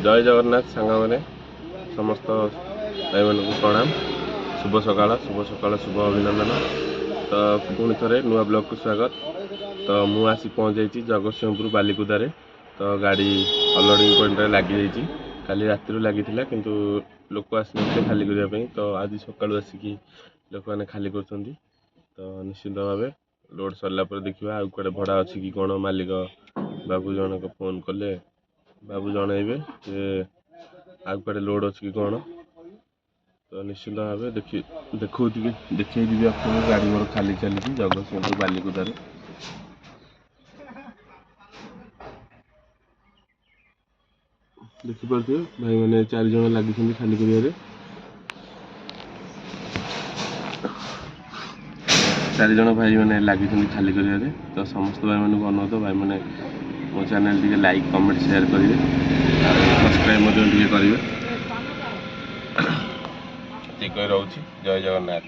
जय जगन्नाथ सांग मैंने समस्त भाई मान प्रणाम। शुभ सकाल शुभ अभिनंदन। तो पुणी थे नुआ ब्लॉग को स्वागत। तो मु आसी पहुँच जाइए जगतसिंहपुर बालिकुदारे। तो गाड़ी अनलोडिंग पॉइंट लगी काली रात लगी किंतु लोक आसते खाली करने। तो आज सकालू आसिक लोक मैंने खाली कर। तो निश्चिंत भाव लोड सरला देखा आउ कड़े भड़ा अच्छी कि कौन मालिक बाबू जनक फोन कले बाबू जनइबे जे आउ कड़े लोड अच्छी कि कौन। तो निश्चिंत भाव देखी आप गाड़ी मोर खाली चली जगतसिंहपुर बालिकुदारे। देखिपे भाई मैंने 4 जन लगी खाली कर। 4 जन भाई मैंने लगी खाली कर। तो समस्त भाई मैंने अनुरोध भाई मैंने मो channel T like comment share करेंगे सब्सक्राइब करेंगे। रोचे जय जगन्नाथ।